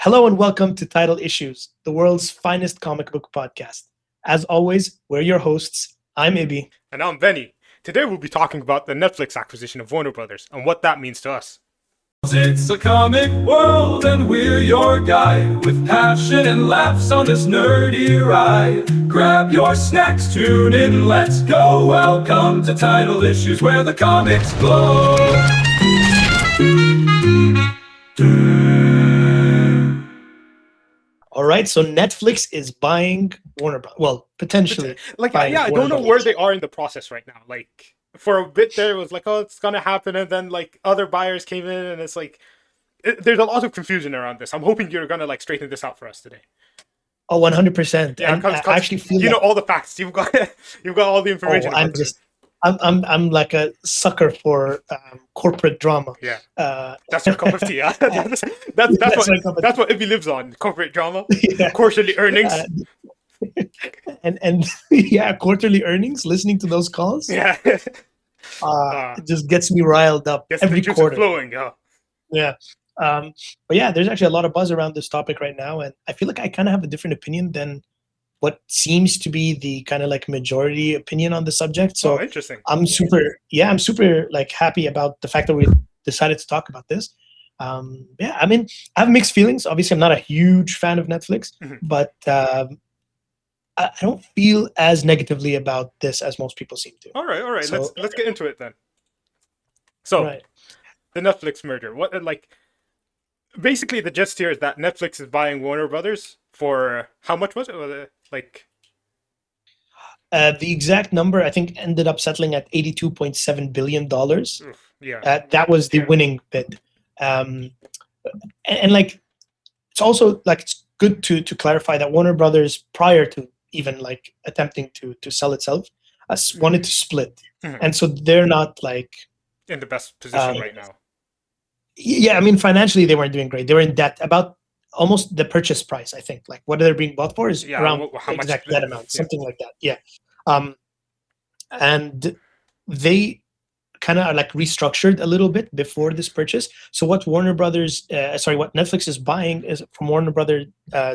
Hello and welcome to Title Issues, the world's finest comic book podcast. As always, we're your hosts. I'm Ibi. And I'm Benny. Today we'll be talking about the Netflix acquisition of Warner Brothers and what that means to us. It's a comic world and we're your guide, with passion and laughs on this nerdy ride. Grab your snacks, tune in, let's go. Welcome to Title Issues, where the comics glow. All right, so Netflix is buying Warner Brothers. Well, potentially. I don't know where they are in the process right now. Like, for a bit there, it was like, oh, it's going to happen. And then, like, other buyers came in, and it's like, there's a lot of confusion around this. I'm hoping you're going to, like, straighten this out for us today. Oh, 100%. Yeah, and I actually feel you know all the facts. You've got all the information. I'm like a sucker for corporate drama. Yeah, that's your cup of tea. That's what Ibi lives on: corporate drama, quarterly earnings, and yeah, quarterly earnings. Listening to those calls, it just gets me riled up every quarter. Flowing, yeah. But yeah, there's actually a lot of buzz around this topic right now, and I feel like I kind of have a different opinion than what seems to be the kind of like majority opinion on the subject. So interesting. I'm super like happy about the fact that we decided to talk about this. I mean, I have mixed feelings. Obviously, I'm not a huge fan of Netflix, but I don't feel as negatively about this as most people seem to. All right. So, let's get into it then. So, the Netflix merger. Basically, the gist here is that Netflix is buying Warner Brothers for how much was it? The exact number I think ended up settling at $82.7 billion. That was the winning bid. And like, it's also like, it's good to clarify that Warner Brothers, prior to even like attempting to sell itself, wanted to split. And so they're not like in the best position right now. Yeah, I mean, financially they weren't doing great. They were in debt about almost the purchase price, I think. Like what they're being bought for is around how much exact that amount, something like that. Yeah. And they kind of are like restructured a little bit before this purchase. So what what Netflix is buying is from Warner Brothers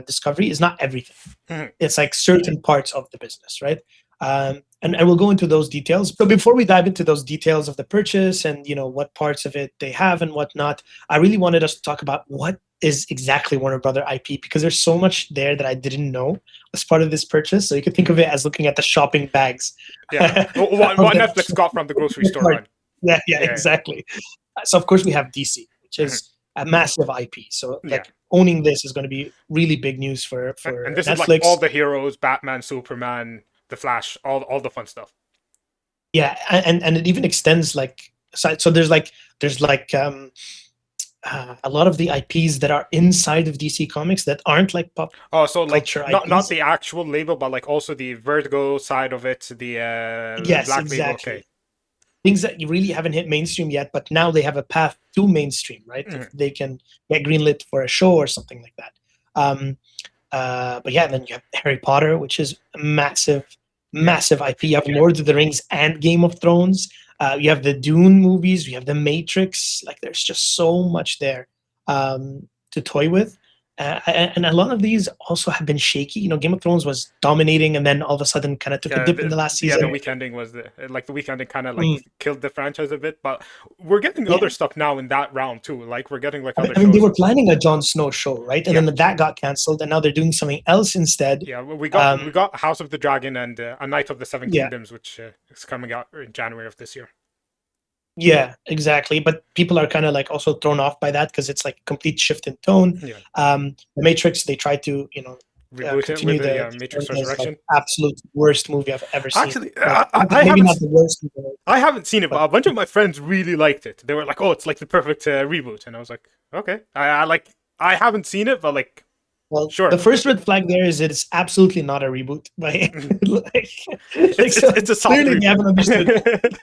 Discovery is not everything. It's like certain parts of the business, right? And we'll go into those details. But before we dive into those details of the purchase and, you know, what parts of it they have and whatnot, I really wanted us to talk about what is exactly Warner Brothers IP, because there's so much there that I didn't know as part of this purchase. So you could think of it as looking at the shopping bags. Yeah, what Netflix got from the grocery store run. Yeah, exactly. So of course we have DC, which is a massive IP. So like owning this is going to be really big news for and this Netflix. Is like all the heroes: Batman, Superman, The Flash, all the fun stuff. Yeah, and it even extends like so. There's a lot of the IPs that are inside of DC Comics that aren't like pop. Oh, so like not IPs. the actual label, but like also the Vertigo side of it, the yes, Black exactly. label. Okay. Things that you really haven't hit mainstream yet, but now they have a path to mainstream, right? If they can get greenlit for a show or something like that. But yeah, then you have Harry Potter, which is a massive IP. You have Lord of the Rings and Game of Thrones. You have the Dune movies. You have the Matrix. Like, there's just so much there to toy with. And a lot of these also have been shaky. You know, Game of Thrones was dominating, and then all of a sudden kind of took a dip in the last season. Yeah, the week ending was the week ending kind of like killed the franchise a bit. But we're getting other stuff now in that round too. Like we're getting like other shows. I mean, they were planning a Jon Snow show, right? And then that got canceled, and now they're doing something else instead. Yeah, we got House of the Dragon and A Knight of the Seven Kingdoms, which is coming out in January of this year. Yeah, exactly. But people are kind of like also thrown off by that because it's like a complete shift in tone. Yeah. The Matrix, they tried to, you know, reboot it with the Matrix Resurrection. Like absolute worst movie I've ever seen. Actually, maybe not the worst movie. I haven't seen it, but a bunch of my friends really liked it. They were like, "Oh, it's like the perfect reboot," and I was like, "Okay." I haven't seen it, but like, well, sure. The first red flag there is that it's absolutely not a reboot. It's a soft clearly reboot. They haven't understood.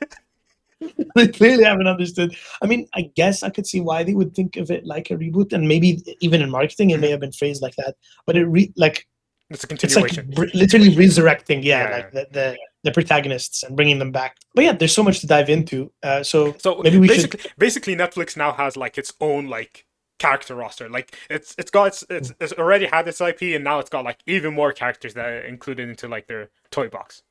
They clearly haven't understood. I mean, I guess I could see why they would think of it like a reboot, and maybe even in marketing it may have been phrased like that. But it's a continuation. It's like literally resurrecting, the protagonists and bringing them back. But yeah, there's so much to dive into. So maybe we should. Basically, Netflix now has like its own like character roster. Like it's already had its IP, and now it's got like even more characters that are included into like their toy box.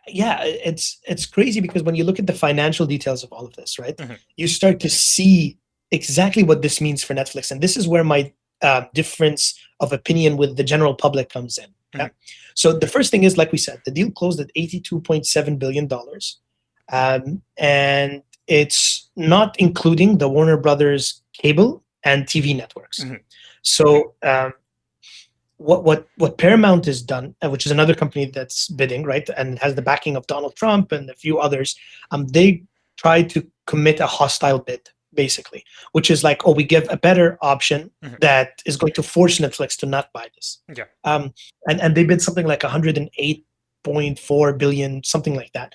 Yeah, it's crazy because when you look at the financial details of all of this, right, you start to see exactly what this means for Netflix, and this is where my difference of opinion with the general public comes in. Yeah? So the first thing is, like we said, the deal closed at $82.7 billion, and it's not including the Warner Brothers cable and TV networks. So what Paramount has done, which is another company that's bidding, right, and has the backing of Donald Trump and a few others, they try to commit a hostile bid, basically, which is like, oh, we give a better option that is going to force Netflix to not buy this. Yeah. And they bid something like 108.4 billion, something like that.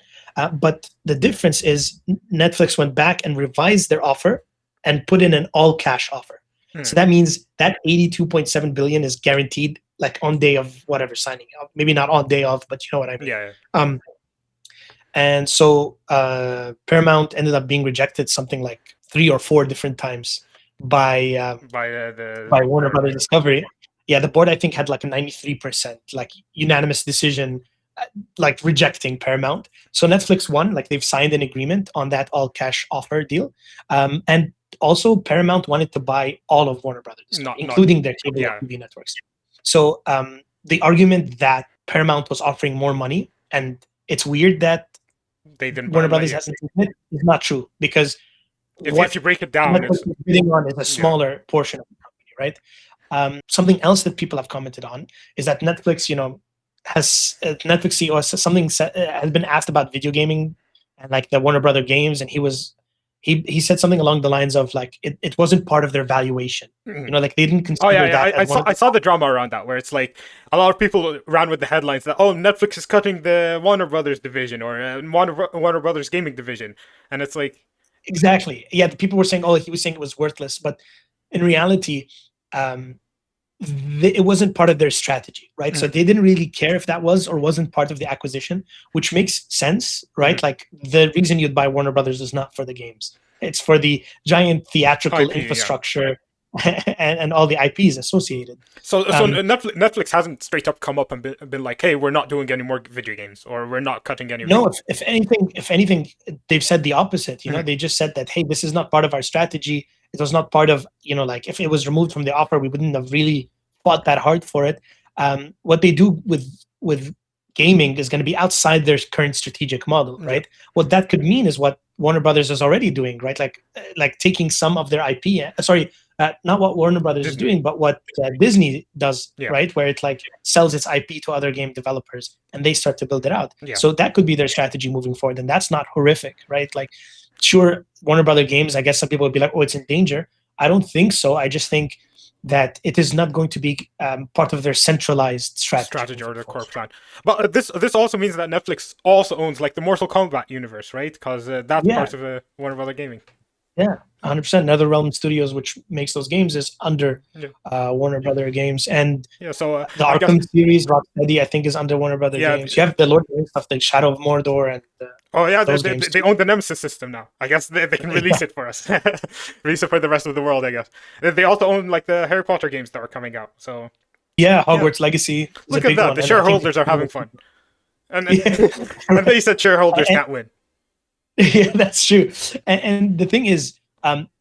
But the difference is Netflix went back and revised their offer and put in an all cash offer. So that means that 82.7 billion is guaranteed, like on day of whatever signing up. Maybe not on day of, but you know what I mean. Yeah. And so Paramount ended up being rejected something like 3 or 4 different times by Warner Brothers Discovery. Yeah, the board I think had like a 93% like unanimous decision, like rejecting Paramount. So Netflix won, like they've signed an agreement on that all cash offer deal, and also Paramount wanted to buy all of Warner Brothers, including their cable and TV networks. So the argument that Paramount was offering more money, and it's weird that they didn't Warner Brothers hasn't taken it, is not true, because if you break it down, Netflix is bidding on is a smaller portion of the company, right? Something else that people have commented on is that Netflix, has Netflix CEO has been asked about video gaming and like the Warner Brother games, and he said something along the lines of like it wasn't part of their valuation. Like they didn't consider that. I saw the drama around that, where it's like a lot of people ran with the headlines that Netflix is cutting the Warner Brothers division or Warner Brothers gaming division, and it's like exactly, yeah. The people were saying, he was saying it was worthless, but in reality, it wasn't part of their strategy, right? So they didn't really care if that was or wasn't part of the acquisition, which makes sense, right? Like the reason you'd buy Warner Brothers is not for the games; it's for the giant theatrical infrastructure and all the IPs associated. So Netflix hasn't straight up come up and been like, "Hey, we're not doing any more video games, or we're not cutting any." No, if anything, they've said the opposite. They just said that, hey, this is not part of our strategy. It was not part of, like if it was removed from the offer, we wouldn't have really fought that hard for it. What they do with gaming is going to be outside their current strategic model, right? What that could mean is what Warner Brothers is already doing, right? Like taking some of their IP. Not what Warner Brothers is doing, but what Disney does, right? Where it like sells its IP to other game developers, and they start to build it out. So that could be their strategy moving forward, and that's not horrific, right? Like, sure, Warner Brother games, I guess some people would be like, oh, it's in danger. I don't think so. I just think that it is not going to be part of their centralized strategy or their core plan. But this also means that Netflix also owns like the Mortal Kombat universe, right? Because that's part of Warner Brother Gaming. Yeah, 100%. NetherRealm Studios, which makes those games, is under Warner Brother Games, and so the Arkham series, Rocksteady, I think, is under Warner Brother Games. You have the Lord of the Rings stuff, like Shadow of Mordor, and they own the Nemesis system now. I guess they can release it for us, release it for the rest of the world. I guess they also own like the Harry Potter games that are coming out. So Hogwarts Legacy. Look at that! The shareholders are having fun, and they said shareholders can't win. Yeah, that's true. And the thing is,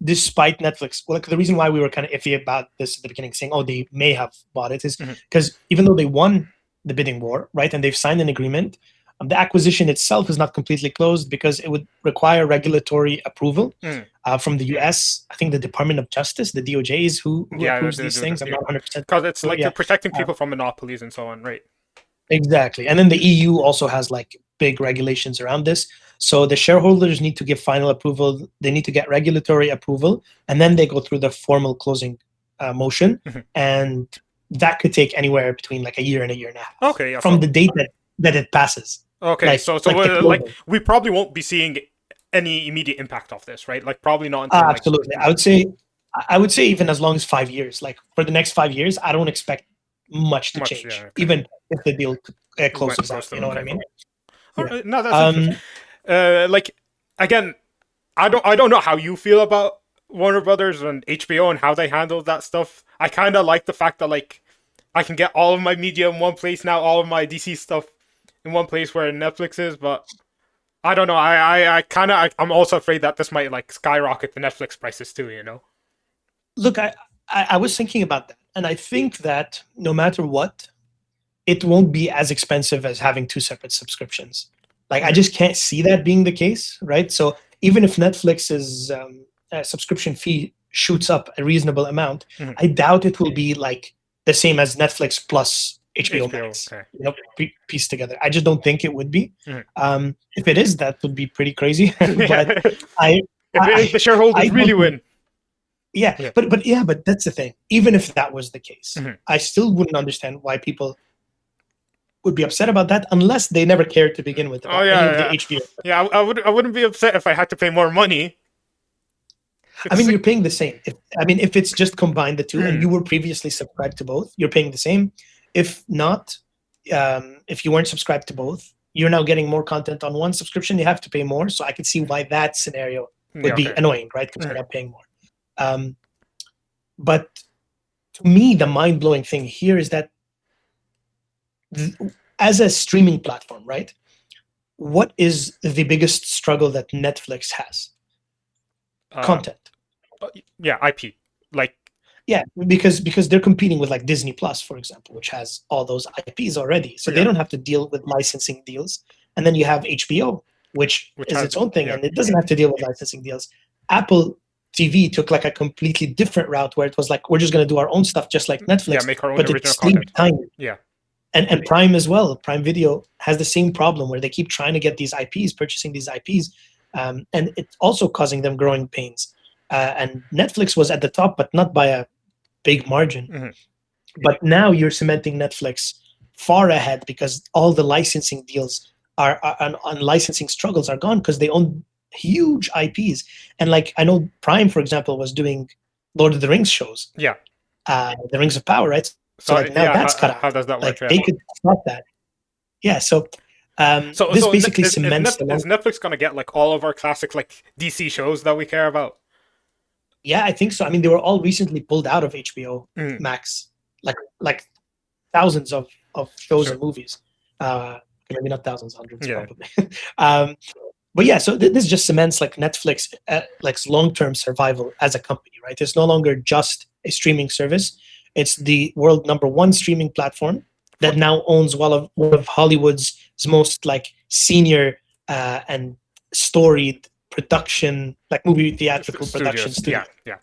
despite Netflix, the reason why we were kind of iffy about this at the beginning, saying, they may have bought it, is because even though they won the bidding war, right, and they've signed an agreement, the acquisition itself is not completely closed because it would require regulatory approval from the U.S. I think the Department of Justice, the DOJ, is who approves these things. I'm not 100%. Because it's like they're protecting people from monopolies and so on, right? Exactly. And then the EU also has like big regulations around this. So the shareholders need to give final approval. They need to get regulatory approval, and then they go through the formal closing motion. And that could take anywhere between like a year and a year and a half. Okay. From the date that it passes. Okay. So we probably won't be seeing any immediate impact of this, right? Like probably not until absolutely. I would say even as long as 5 years. Like for the next 5 years, I don't expect much to change, even if the deal closes out. You know what I mean? All right. No, that's interesting. Like again, I don't know how you feel about Warner Brothers and HBO and how they handle that stuff. I kind of like the fact that like I can get all of my media in one place now, all of my DC stuff in one place where Netflix is. But I don't know. I'm also afraid that this might like skyrocket the Netflix prices too. You know. Look, I was thinking about that, and I think that no matter what, it won't be as expensive as having two separate subscriptions. Like, I just can't see that being the case, right? So even if Netflix's subscription fee shoots up a reasonable amount, I doubt it will be like the same as Netflix plus HBO Max, okay. you know, pieced together. I just don't think it would be. If it is, that would be pretty crazy. But if the shareholders really win. Yeah, but that's the thing. Even if that was the case, I still wouldn't understand why people would be upset about that unless they never cared to begin with about any of the HBO. Yeah, I wouldn't be upset if I had to pay more money. I mean, you're paying the same. If it's just combined the two and you were previously subscribed to both, you're paying the same. If not, if you weren't subscribed to both, you're now getting more content on one subscription. You have to pay more. So I can see why that scenario would be annoying, right? Because you're not paying more. But to me, the mind-blowing thing here is that as a streaming platform, right? What is the biggest struggle that Netflix has? Content. Yeah, IP. Like, yeah, because they're competing with like Disney Plus, for example, which has all those IPs already. So they don't have to deal with licensing deals. And then you have HBO, which is its own thing, and it doesn't have to deal with licensing deals. Apple TV took like a completely different route where it was like, we're just going to do our own stuff just like Netflix. Yeah, make our own but original content. Tiny. Yeah. And Prime as well. Prime Video has the same problem where they keep trying to get these IPs, purchasing these IPs, and it's also causing them growing pains. And Netflix was at the top, but not by a big margin. But now you're cementing Netflix far ahead because all the licensing deals are and licensing struggles are gone because they own huge IPs. And like, I know Prime, for example, was doing Lord of the Rings shows. Yeah. The Rings of Power, right? So like now that's cut out. How does that work? Like, they could stop that. Yeah, so this basically cements is Netflix gonna get like all of our classic like DC shows that we care about? Yeah, I think so. I mean, they were all recently pulled out of HBO Max, like thousands of shows and movies. Maybe not thousands, hundreds probably. But yeah, so this just cements like Netflix like long-term survival as a company, right? It's no longer just a streaming service. It's the world #1 streaming platform that now owns one of Hollywood's most like senior and storied production, like movie theatrical production studios. Yeah.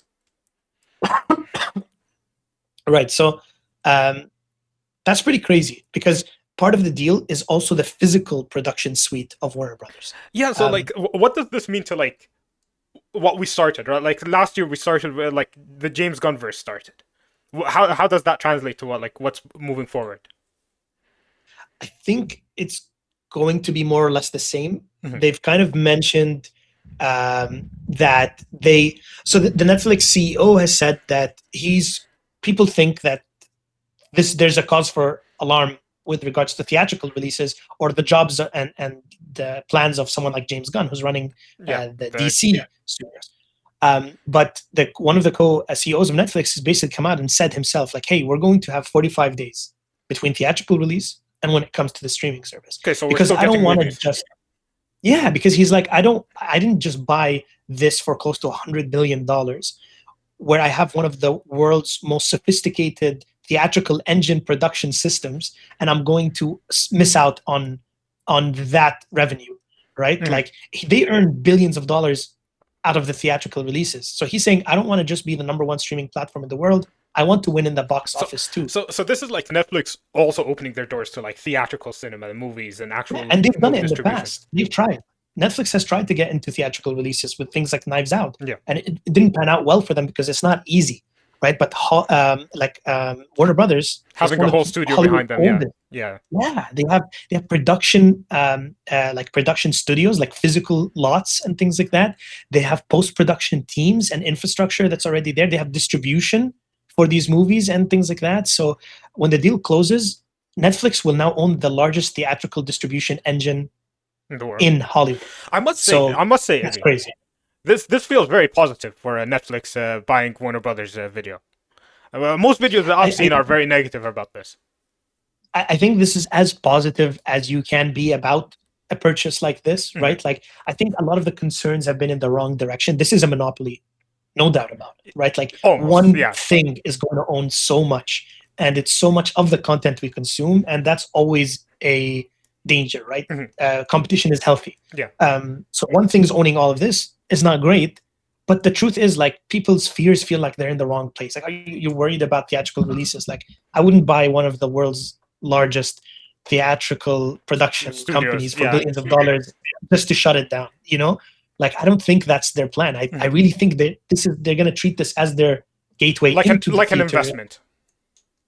Right. So that's pretty crazy because part of the deal is also the physical production suite of Warner Brothers. Yeah. So like, what does this mean to like what we started? Right. Like last year we started with like the James Gunn verse started. How does that translate to what's moving forward? I think it's going to be more or less the same. They've kind of mentioned that the Netflix CEO has said that people think that there's a cause for alarm with regards to theatrical releases or the jobs and the plans of someone like James Gunn, who's running the DC studios. But one of the co-CEOs of Netflix has basically come out and said himself, like, hey, we're going to have 45 days between theatrical release and when it comes to the streaming service. Okay, so because I don't want to just... Yeah, because he's like, I didn't just buy this for close to $100 billion, where I have one of the world's most sophisticated theatrical engine production systems, and I'm going to miss out on that revenue, right? Like, they earn billions of dollars out of the theatrical releases. So he's saying, I don't want to just be the #1 streaming platform in the world. I want to win in the box office too. So this is like Netflix also opening their doors to like theatrical cinema and movies and actual. And they've done it in the past. They've tried. Netflix has tried to get into theatrical releases with things like Knives Out. Yeah. And it didn't pan out well for them because it's not easy, right? But Warner Brothers having a whole studio behind them. Yeah. They have production production studios, like physical lots and things like that. They have post-production teams and infrastructure that's already there. They have distribution for these movies and things like that. So when the deal closes, Netflix will now own the largest theatrical distribution engine in Hollywood. I must say, that's crazy. This feels very positive for Netflix buying Warner Brothers video. Most videos that I've seen are very negative about this. I think this is as positive as you can be about a purchase like this, right? Like, I think a lot of the concerns have been in the wrong direction. This is a monopoly, no doubt about it, right? Like, one thing is going to own so much, and it's so much of the content we consume, and that's always a danger, right? Competition is healthy. Yeah. So one thing is owning all of this is not great, but the truth is, like, people's fears feel like they're in the wrong place. Like, you're worried about theatrical releases. Like, I wouldn't buy one of the world's largest theatrical production companies for billions of dollars just to shut it down, you know? Like, I don't think that's their plan. I really think that they're going to treat this as their gateway into the an investment.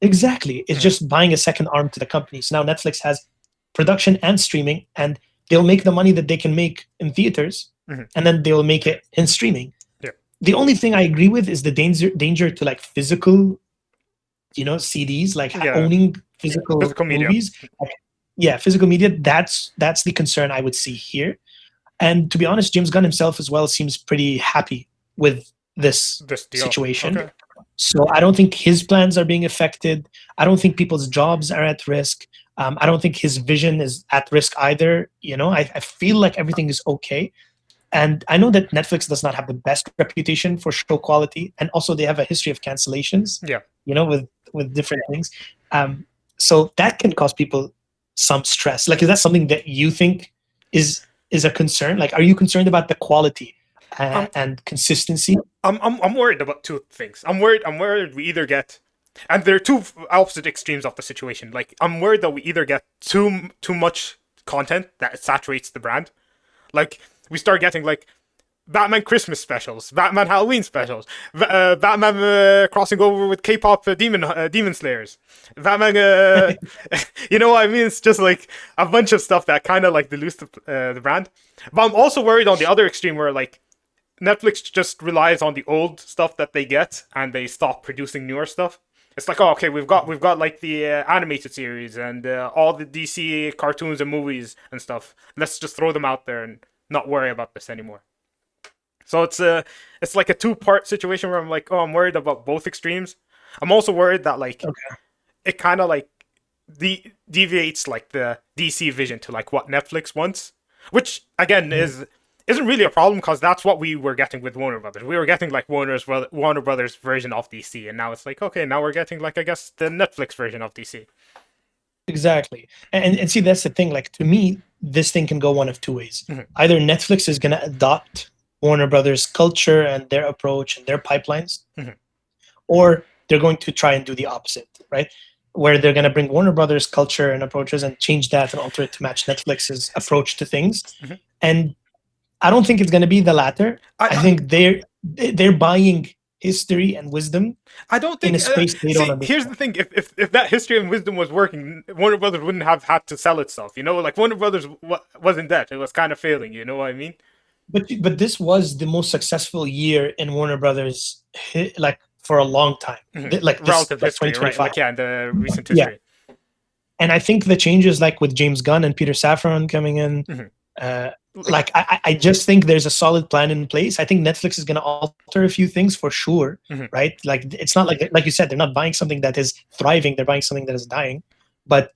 Exactly. It's just buying a second arm to the company. So now Netflix has production and streaming, and they'll make the money that they can make in theaters, and then they'll make it in streaming. Yeah. The only thing I agree with is the danger to, like, physical, you know, CDs, like owning physical movies. Physical media. That's the concern I would see here. And to be honest, James Gunn himself as well seems pretty happy with this situation. Okay. So I don't think his plans are being affected. I don't think people's jobs are at risk. I don't think his vision is at risk either. You know, I feel like everything is okay. And I know that Netflix does not have the best reputation for show quality, and also they have a history of cancellations. Yeah, you know, with different things. So that can cause people some stress. Like, is that something that you think is a concern? Like, are you concerned about the quality and consistency? I'm worried about two things. I'm worried we either get, and there are two opposite extremes of the situation. Like, I'm worried that we either get too much content that saturates the brand. Like, we start getting, like, Batman Christmas specials, Batman Halloween specials, Batman crossing over with K-pop demon slayers, Batman, you know what I mean? It's just like a bunch of stuff that kind of like dilutes the brand. But I'm also worried on the other extreme where, like, Netflix just relies on the old stuff that they get and they stop producing newer stuff. It's like, oh, okay, we've got like the animated series and all the DC cartoons and movies and stuff. Let's just throw them out there and not worry about this anymore. So it's like a two-part situation where I'm like, oh, I'm worried about both extremes. I'm also worried that, like, it kind of like deviates, like, the DC vision to, like, what Netflix wants, which again isn't really a problem because that's what we were getting with Warner Brothers. We were getting, like, Warner Brothers version of DC, and now it's like, okay, now we're getting, like, I guess the Netflix version of DC. Exactly, and see, that's the thing. Like, to me, this thing can go one of two ways. Either Netflix is going to adopt Warner Brothers culture and their approach and their pipelines, or they're going to try and do the opposite, right? Where they're going to bring Warner Brothers culture and approaches and change that and alter it to match Netflix's approach to things. And I don't think it's going to be the latter. I think they're buying history and wisdom. I don't think in a space they don't understand. Here's the thing: if that history and wisdom was working, Warner Brothers wouldn't have had to sell itself. You know, like, Warner Brothers was in debt; it was kind of failing. You know what I mean? But this was the most successful year in Warner Brothers, like, for a long time. Like, this, relative history, right? Like, in the recent history. Yeah. And I think the changes, like with James Gunn and Peter Safran coming in, like, I just think there's a solid plan in place. I think Netflix is going to alter a few things for sure, right? Like, it's not like you said, they're not buying something that is thriving; they're buying something that is dying. But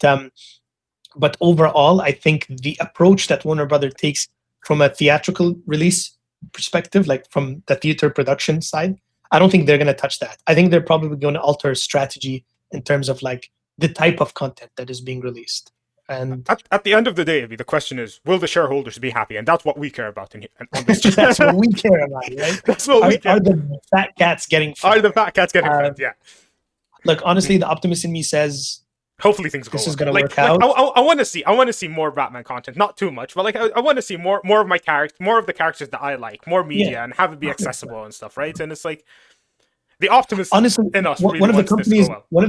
overall, I think the approach that Warner Brothers takes from a theatrical release perspective, like from the theater production side, I don't think they're going to touch that. I think they're probably going to alter strategy in terms of, like, the type of content that is being released. And at the end of the day, the question is, will the shareholders be happy? And that's what we care about on this. That's what we care about, right? That's what we care. Are the fat cats getting fed? Are the fat cats getting fed? Yeah. Look, honestly, the optimist in me says, hopefully things go. This is going to work out. I want to see more Batman content, not too much, but, like, I want to see more of my character, more of the characters that I like, more media, and have it be accessible and stuff, right? And it's like the optimist honestly in us. One of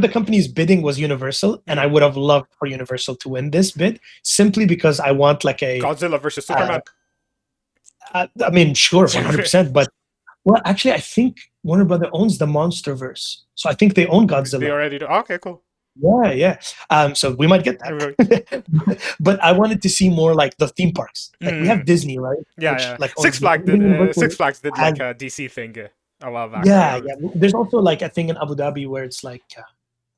the companies bidding was Universal, and I would have loved for Universal to win this bid simply because I want, like, a Godzilla versus Superman. I mean, sure, 100%, but well, actually, I think Warner Brothers owns the MonsterVerse, so I think they own Godzilla. They already do. Okay, cool. Yeah. So we might get that. But I wanted to see more like the theme parks. Like we have Disney, right? Yeah, Which, yeah. like Six owns Flags did. Universal Six Flags did has- like a DC thing a while back. yeah, right? yeah. There's also like a thing in Abu Dhabi where it's like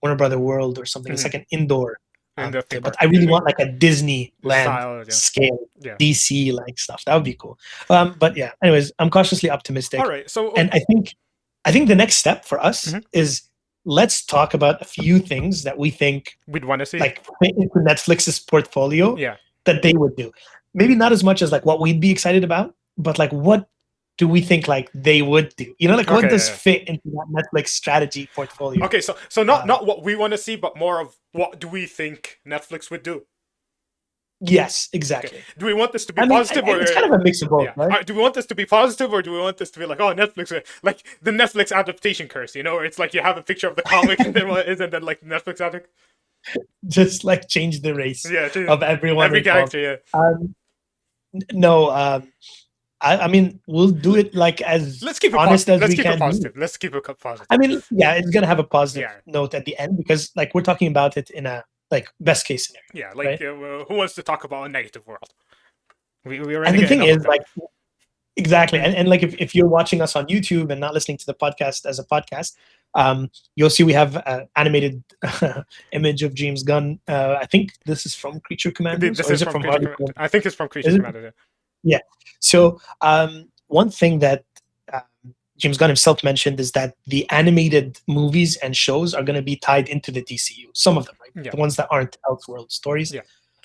Warner Brother World or something. It's like an indoor. In the theme But park. I really want like a Disneyland Style, yeah. scale, Yeah. DC like stuff. That would be cool. But yeah, anyways, I'm cautiously optimistic. All right. So And I think the next step for us is let's talk about a few things that we think we'd want to see like fit into Netflix's portfolio yeah. that they would do. Maybe not as much as like what we'd be excited about, but like what do we think like they would do? You know, like what does fit into that Netflix strategy portfolio? Okay, so not what we want to see, but more of what do we think Netflix would do? Yes, exactly. Okay. Do we want this to be positive or it's kind of a mix of both, right? Do we want this to be positive or do we want this to be like, oh, Netflix, like the Netflix adaptation curse, you know, where it's like you have a picture of the comic and then what is and then like Netflix addict? Just like change the race of everyone. Every character, yeah. No, I mean, we'll do it like as let's keep it honest as let's we keep can. It positive. Let's keep it positive. I mean, yeah, it's gonna have a positive note at the end because, like, we're talking about it in a like best case scenario. Yeah, like right? Who wants to talk about a negative world? We and the thing is, like, exactly, and like if you're watching us on YouTube and not listening to the podcast as a podcast, you'll see we have an animated image of James Gunn. I think this is from Creature Commandos. This is from Creature Commandos. I think it's from Creature Commandos. Yeah. So one thing that James Gunn himself mentioned is that the animated movies and shows are going to be tied into the DCU. Some of them, right? The ones that aren't Elseworld stories. Yeah.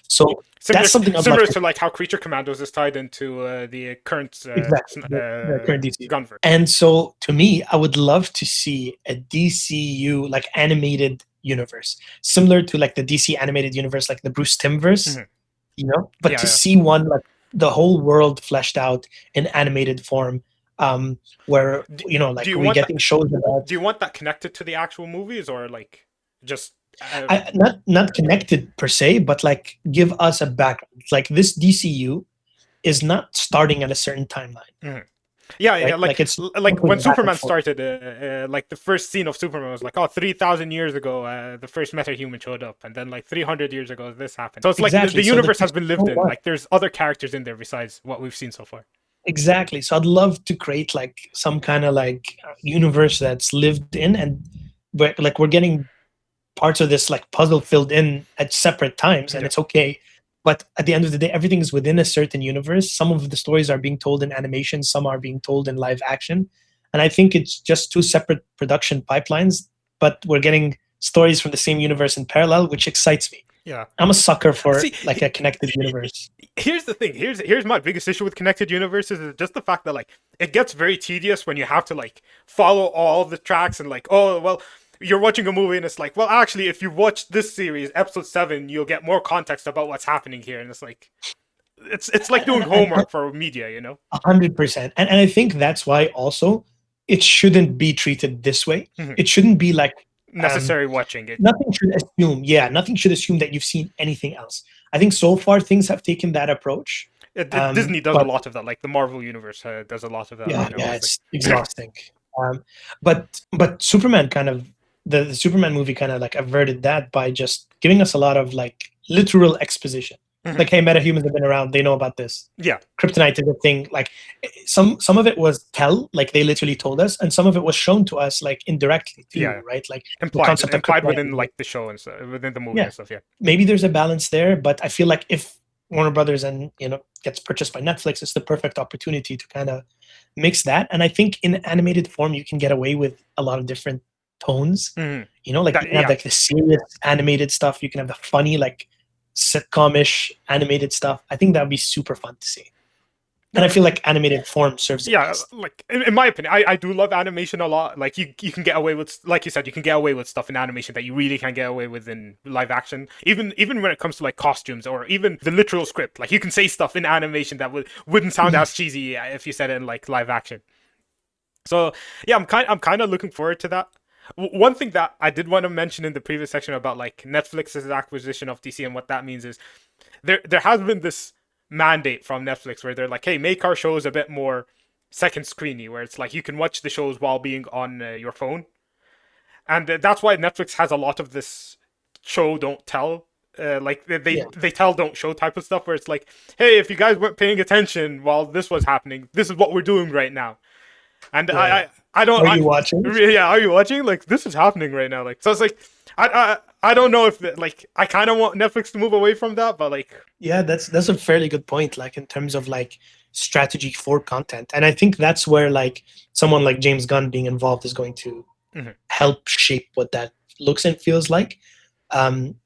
So that's something similar to like how Creature Commandos is tied into the current the current DCU. Gunverse. And so to me, I would love to see a DCU like animated universe, similar to like the DC animated universe, like the Bruce Timmverse, you know. But to see one like the whole world fleshed out in animated form, where you know, like we're getting shows about. Do you want that connected to the actual movies or like just? Not connected per se, but like give us a background. Like this DCU is not starting at a certain timeline. Yeah, right? Like it's like when Superman started, like the first scene of Superman was like, oh, 3,000 years ago, the first metahuman showed up, and then like 300 years ago, this happened. So it's like the universe has been lived in. Like there's other characters in there besides what we've seen so far. Exactly. So I'd love to create like some kind of like universe that's lived in, and we're getting parts of this like puzzle filled in at separate times, and it's okay. But at the end of the day, everything is within a certain universe. Some of the stories are being told in animation, some are being told in live action. And I think it's just two separate production pipelines, but we're getting stories from the same universe in parallel, which excites me. Yeah. I'm a sucker for like a connected universe. Here's the thing. Here's my biggest issue with connected universes is just the fact that like it gets very tedious when you have to like follow all the tracks and like, oh, well, you're watching a movie and it's like, well, actually, if you watch this series, episode 7, you'll get more context about what's happening here. And it's like, it's like doing homework for media, you know? 100%. And I think that's why also it shouldn't be treated this way. It shouldn't be like necessary watching it. Nothing should assume that you've seen anything else. I think so far things have taken that approach. Disney does a lot of that. Like the Marvel universe does a lot of that. Yeah, it's exhausting. But Superman kind of the Superman movie kind of like averted that by just giving us a lot of like literal exposition. Like, hey, metahumans have been around, they know about this. Yeah. Kryptonite is a thing. Like some of it was like they literally told us, and some of it was shown to us like indirectly too, right? Like implied within like the show and stuff, within the movie and stuff, Maybe there's a balance there, but I feel like if Warner Brothers and gets purchased by Netflix, it's the perfect opportunity to kind of mix that. And I think in animated form you can get away with a lot of different tones. You know, like you can have like the serious animated stuff, you can have the funny like sitcom-ish animated stuff. I think that would be super fun to see. And I feel like animated form serves it best. Like in my opinion, I do love animation a lot. Like you can get away with, like you said, you can get away with stuff in animation that you really can't get away with in live action. Even when it comes to like costumes or even the literal script, like you can say stuff in animation that wouldn't sound as cheesy if you said it in like live action. So yeah, I'm kind of looking forward to that. One thing that I did want to mention in the previous section about like Netflix's acquisition of DC and what that means is there has been this mandate from Netflix where they're like, hey, make our shows a bit more second screeny, where it's like you can watch the shows while being on your phone. And that's why Netflix has a lot of this show don't tell. Like they Yeah. they tell don't show type of stuff where it's like, hey, if you guys weren't paying attention while this was happening, this is what we're doing right now. And Yeah. I don't. Are you watching? Yeah, are you watching? Like this is happening right now. Like so, it's like I don't know if like I kind of want Netflix to move away from that, but like Yeah, that's a fairly good point. Like in terms of like strategy for content, and I think that's where like someone like James Gunn being involved is going to Mhm. help shape what that looks and feels like.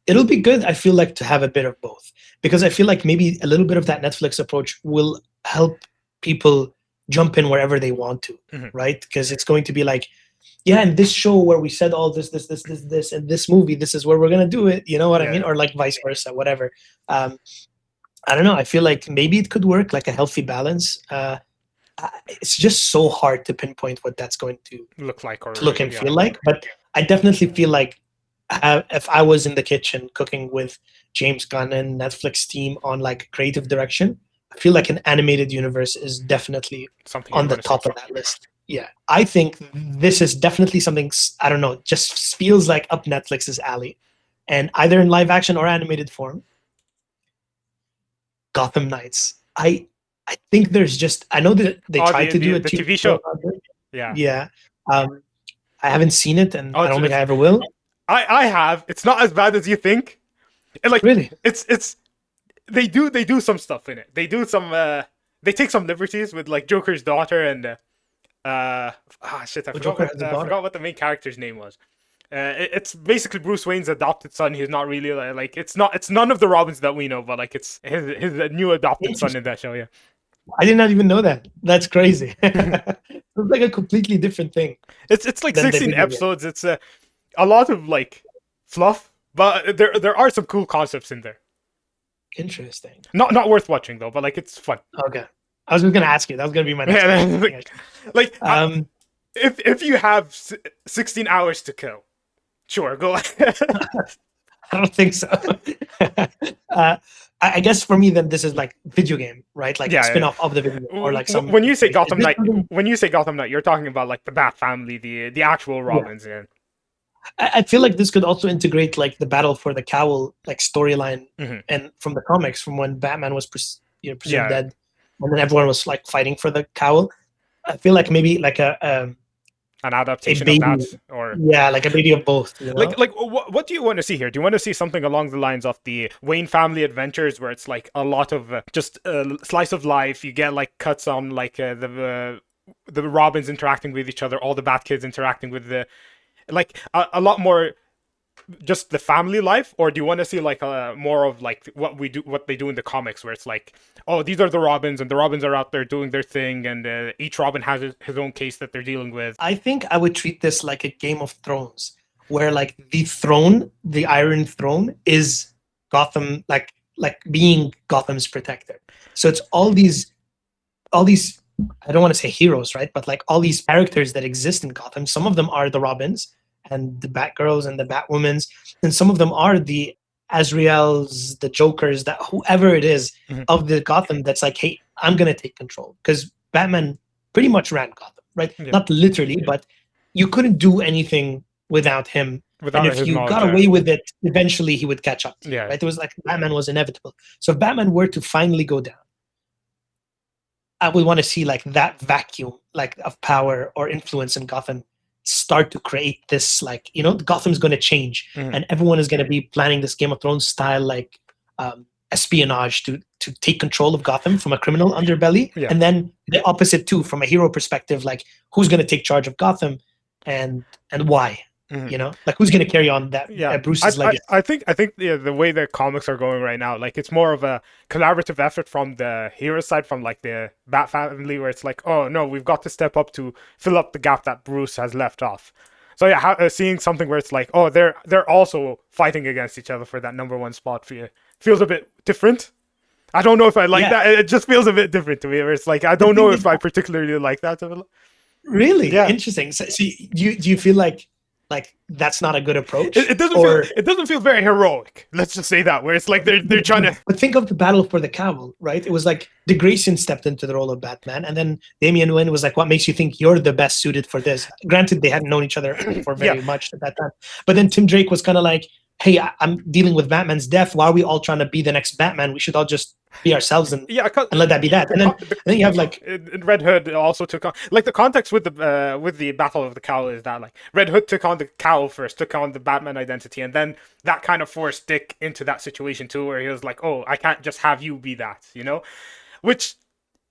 It'll be good, I feel like, to have a bit of both, because I feel like maybe a little bit of that Netflix approach will help people jump in wherever they want to, Mhm. right? Because it's going to be like, yeah, in this show where we said all this, and this movie, this is where we're gonna do it. You know what I Yeah. mean? Or like vice versa, whatever. I don't know. I feel like maybe it could work, like a healthy balance. It's just so hard to pinpoint what that's going to look like or look and yeah. feel like. But I definitely feel like if I was in the kitchen cooking with James Gunn and Netflix team on like creative direction, I feel like an animated universe is definitely something on you the wanna see. top of that list. Yeah, I think this is definitely something, I don't know, just feels like up Netflix's alley. And either in live action or animated form, Gotham Knights. I think there's just, I know that they Oh, tried to do a the TV show. about it. Yeah. Yeah. I haven't seen it, and Oh, I don't think it's- I ever will. I have. It's not as bad as you think. And like Really? it's they do some stuff in it. They do some they take some liberties with like Joker's daughter and shit, Joker has a daughter? forgot what the main character's name was. It's basically Bruce Wayne's adopted son. He's not really like it's none of the Robins that we know, but like it's his new adopted son in that show. Yeah, I did not even know that. That's crazy. It's like a completely different thing. it's like Then they 16 video game. episodes. It's a lot of like fluff, but there are some cool concepts in there. Interesting. Not worth watching though, but like it's fun. Okay. I was just gonna ask you. That was gonna be my next Yeah, question. like if you have 16 hours to kill, sure, go ahead. I don't think so. I guess for me, then this is like video game, right? Like Yeah, a yeah. spin-off of the video game, or like some. When you say is Gotham this Knight, something- you're talking about like the Bat family, the actual Robins. Yeah. I feel like this could also integrate like the battle for the cowl like storyline, Mhm. and from the comics, from when Batman was presumed Yeah. dead, and then everyone was like fighting for the cowl. I feel like maybe like An adaptation baby. of that, or like a baby of both. You know? like what do you want to see here? Do you want to see something along the lines of the Wayne family adventures, where it's like a lot of just slice of life? You get like cuts on like the Robins interacting with each other, all the Bat kids interacting with the like a lot more just the family life, or do you want to see like more of like what they do in the comics, where it's like, oh, these are the Robins and the Robins are out there doing their thing, and each Robin has his own case that they're dealing with? I think I would treat this like a Game of Thrones, where like the throne, the Iron Throne, is Gotham, like being Gotham's protector. So it's all these, I don't want to say heroes, right? But like all these characters that exist in Gotham. Some of them are the Robins and the Batgirls and the Batwomans, and some of them are the Azraels, the Jokers, that whoever it is Mhm. of the Gotham that's like, hey, I'm gonna take control, because Batman pretty much ran Gotham, right? Yeah. Not literally, but you couldn't do anything without him. Without And if his you knowledge, got away with it, eventually he would catch up to you, Yeah. right? It was like Batman was inevitable. So if Batman were to finally go down, I would want to see like that vacuum, like of power or influence in Gotham, start to create this, like, you know, Gotham's going to change, Mhm. and everyone is going to be planning this Game of Thrones style like espionage to take control of Gotham from a criminal underbelly. Yeah. And then the opposite too, from a hero perspective, like who's going to take charge of Gotham and why? Mhm. You know, like who's going to carry on that Yeah, Bruce's legacy? I think the way the comics are going right now, like it's more of a collaborative effort from the hero side, from like the Bat family, where it's like, oh no, we've got to step up to fill up the gap that Bruce has left off. So yeah, seeing something where it's like, oh, they're also fighting against each other for that #1 spot for you feels a bit different. I don't know if I like Yeah. that. It just feels a bit different to me. Where it's like, I don't know if I particularly like that. Really? Yeah. Interesting. So, do you feel like that's not a good approach? It doesn't feel very heroic. Let's just say that, where it's like they're trying to. But think of the battle for the cowl, right? It was like Dick Grayson stepped into the role of Batman, and then Damian Wayne was like, "What makes you think you're the best suited for this?" Granted, they hadn't known each other for very much at that time, but then Tim Drake was kind of like, hey, I'm dealing with Batman's death. Why are we all trying to be the next Batman? We should all just be ourselves and let that be that. And then you have like Red Hood also took on like the context with the Battle of the Cowl is that like Red Hood took on the cowl first, took on the Batman identity, and then that kind of forced Dick into that situation too, where he was like, oh, I can't just have you be that, you know, which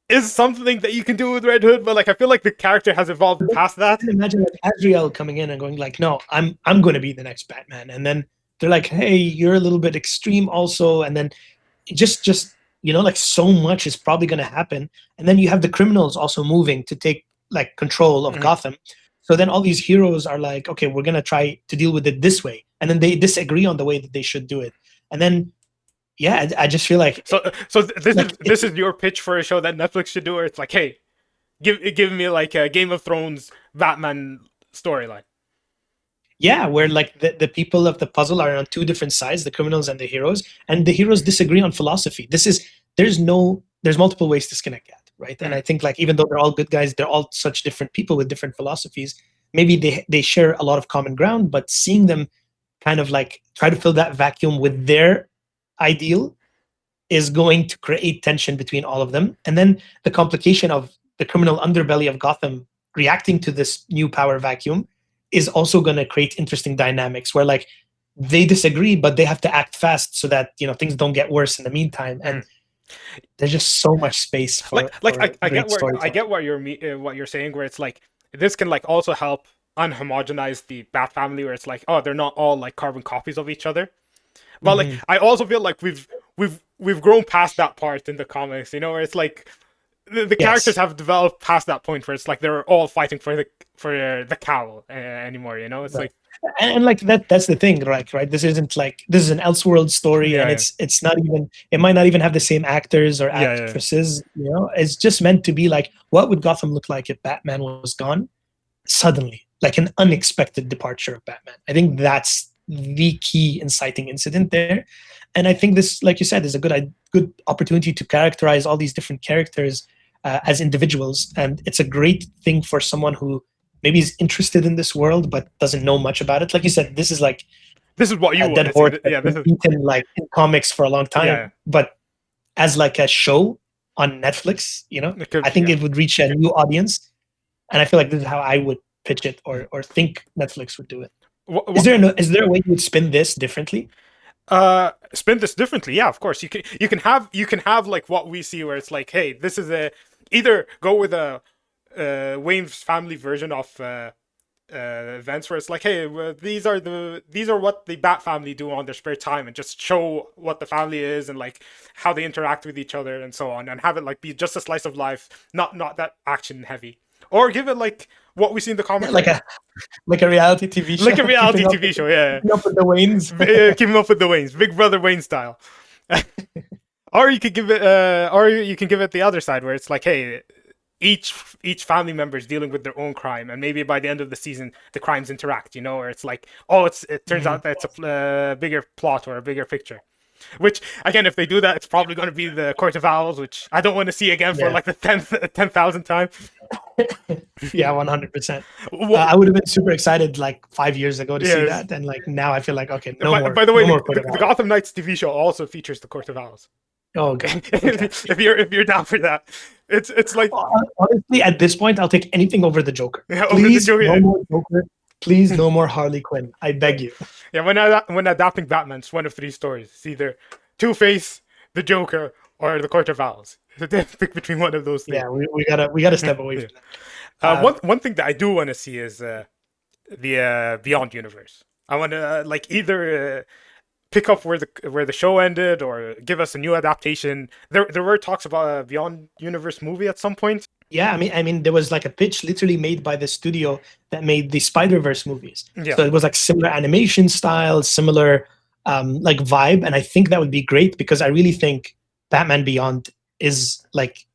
is something that you can do with Red Hood, but like I feel like the character has evolved past that. I can imagine like Azrael coming in and going like, no, I'm going to be the next Batman, and then they're like, hey, you're a little bit extreme also, and then just you know, like so much is probably going to happen. And then you have the criminals also moving to take like control of Gotham. So then all these heroes are like, okay, we're going to try to deal with it this way. And then they disagree on the way that they should do it. And then, yeah, I just feel like... So this is your pitch for a show that Netflix should do, where it's like, hey, give me like a Game of Thrones Batman storyline. Yeah, where like the people of the puzzle are on two different sides, the criminals and the heroes, and the heroes disagree on philosophy. There's multiple ways to skin a cat, right? And I think like even though they're all good guys, they're all such different people with different philosophies. Maybe they share a lot of common ground, but seeing them kind of like try to fill that vacuum with their ideal is going to create tension between all of them. And then the complication of the criminal underbelly of Gotham reacting to this new power vacuum is also going to create interesting dynamics where like they disagree, but they have to act fast so that, you know, things don't get worse in the meantime. And there's just so much space for I get what you're saying, where it's like this can like also help unhomogenize the Bat family, where it's like, oh, they're not all like carbon copies of each other. But like I also feel like we've grown past that part in the comics, you know, where it's like the characters have developed past that point where it's like they're all fighting for the cowl anymore, you know. It's like and like that's the thing, right? This isn't like, this is an Elseworld story, and it's not even, it might not even have the same actors or actresses, you know. It's just meant to be like, what would Gotham look like if Batman was gone suddenly, like an unexpected departure of Batman. I think that's the key inciting incident there. And I think this, like you said, is a good opportunity to characterize all these different characters as individuals. And it's a great thing for someone who maybe is interested in this world but doesn't know much about it. Like you said, this is what you want. Dead horse beaten like in comics for a long time. But as like a show on Netflix, you know, I think it would reach a new audience. And I feel like this is how I would pitch it, or think Netflix would do it. Is there a way you would spin this differently? Spin this differently, yeah, of course. You can have like what we see, where it's like, hey, this is either go with a Wayne's family version of events, where it's like, hey, these are what the Bat family do on their spare time, and just show what the family is and like how they interact with each other and so on, and have it like be just a slice of life, not that action heavy. Or give it like what we see in the comics, like a reality TV show, like a reality TV show, keeping up with the Waynes, keeping up with the Waynes, Big Brother Wayne style. Or you could give it, the other side, where it's like, hey, each family member is dealing with their own crime, and maybe by the end of the season, the crimes interact. You know, or it's like, oh, it turns out that it's a bigger plot or a bigger picture. Which, again, if they do that, it's probably going to be the Court of Owls, which I don't want to see again for like the 10,000th time. Yeah, 100%. I would have been super excited like 5 years ago to see that, and like now I feel like, okay, more. By the way, no the Gotham Knights TV show also features the Court of Owls. Oh, okay. if you're down for that, it's like, honestly, at this point, I'll take anything over the Joker. Yeah, please, no more Joker. Please, no more Harley Quinn. I beg you. Yeah, when adapting Batman, it's one of three stories. It's either Two-Face, the Joker, or the Court of Owls. So pick between one of those three. Yeah, we gotta step away from that. One thing that I do want to see is the Beyond universe. I want to like either pick up where the show ended, or give us a new adaptation. There were talks about a Beyond universe movie at some point. Yeah, I mean, there was like a pitch literally made by the studio that made the Spider-Verse movies. Yeah. So it was like similar animation style, similar like vibe, and I think that would be great, because I really think Batman Beyond is like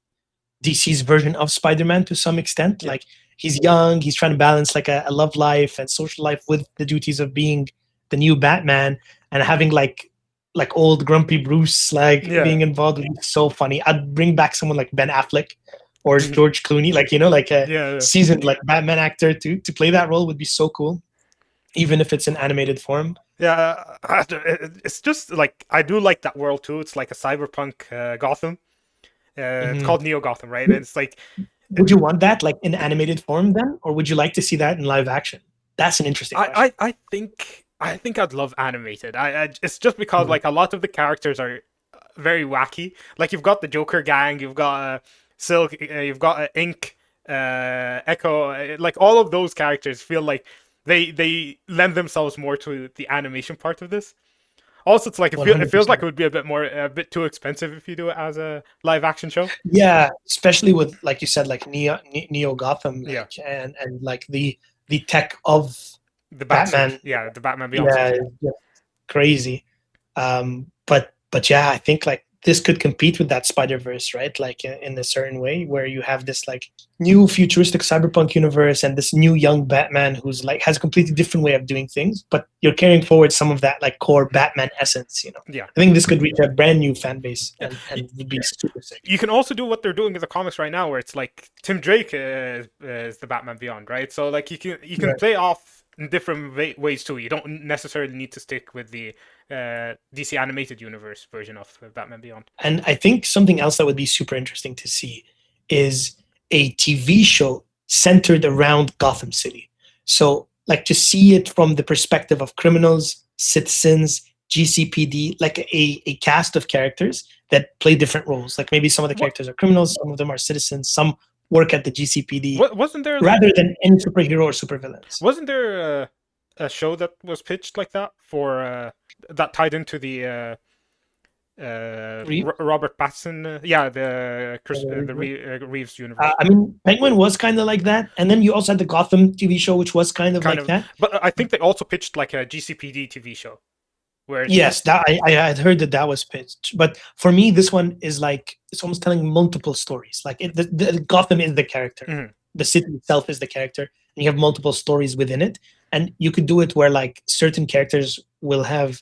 DC's version of Spider-Man to some extent. Yeah. Like, he's young, he's trying to balance like a love life and social life with the duties of being the new Batman, and having like old grumpy Bruce being involved would be so funny. I'd bring back someone like Ben Affleck or George Clooney, like, you know, like a seasoned like Batman actor to play that role would be so cool, even if it's in animated form. Yeah, it's just like I do like that world too. It's like a cyberpunk Gotham. It's Mhm. called Neo Gotham, right? And it's like Would you want that like in animated form then, or would you like to see that in live action? That's an interesting question. I think I'd love animated. It's just because Mhm. like a lot of the characters are very wacky. Like you've got the Joker gang, you've got Silk, you've got Ink, Echo. Like all of those characters feel like they lend themselves more to the animation part of this. Also, it's like it feels like 100%. it would be a bit too expensive if you do it as a live action show. Yeah, especially with like you said, like Neo Gotham, Yeah, like and like the tech of the Bat suit. Batman. Yeah, the Batman Beyond Yeah, suit. it's just crazy. But yeah, I think like this could compete with that Spider Verse, right? Like in a certain way, where you have this like new futuristic cyberpunk universe and this new young Batman who's like has a completely different way of doing things, but you're carrying forward some of that like core Batman essence. Yeah. I think this could reach a brand new fan base Yeah. and would be super sick. You can also do what they're doing in the comics right now, where it's like Tim Drake is the Batman Beyond, right? So like you can Right. play off in different ways too. You don't necessarily need to stick with the DC animated universe version of Batman Beyond. And I think something else that would be super interesting to see is a TV show centered around Gotham City. So, like, to see it from the perspective of criminals, citizens, GCPD, like a cast of characters that play different roles. Like, maybe some of the What characters are criminals, some of them are citizens, some work at the GCPD, wasn't there rather than any superhero or supervillains. wasn't there a show that was pitched like that for that tied into the Reeve? Robert Pattinson? Yeah, the Chris, the Reeve? Reeves universe. I mean, Penguin was kind of like that. And then you also had the Gotham TV show, which was kind of Kind like of, that. but I think they also pitched like a GCPD TV show where it's Yes, that I had heard that was pitched, but for me, this one is like it's almost telling multiple stories. Like the Gotham is the character, Mhm. the city itself is the character, and you have multiple stories within it. And you could do it where like certain characters will have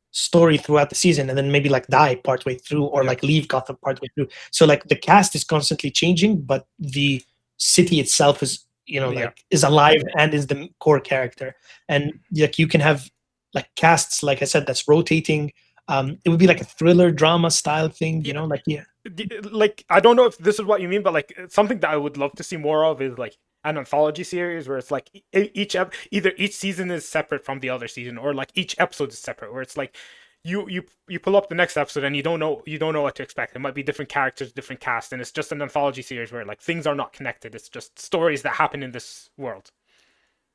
story throughout the season, and then maybe like die partway through, or Yeah. like leave Gotham partway through. So like the cast is constantly changing, but the city itself is Yeah. like is alive and is the core character. And like you can have like casts, like I said, that's rotating. It would be like a thriller drama style thing, Yeah. like Like I don't know if this is what you mean, but like something that I would love to see more of is like an anthology series where it's like either each season is separate from the other season, or like each episode is separate, where it's like you pull up the next episode and you don't know what to expect. It might be different characters, different cast, and it's just an anthology series where like things are not connected. It's just stories that happen in this world.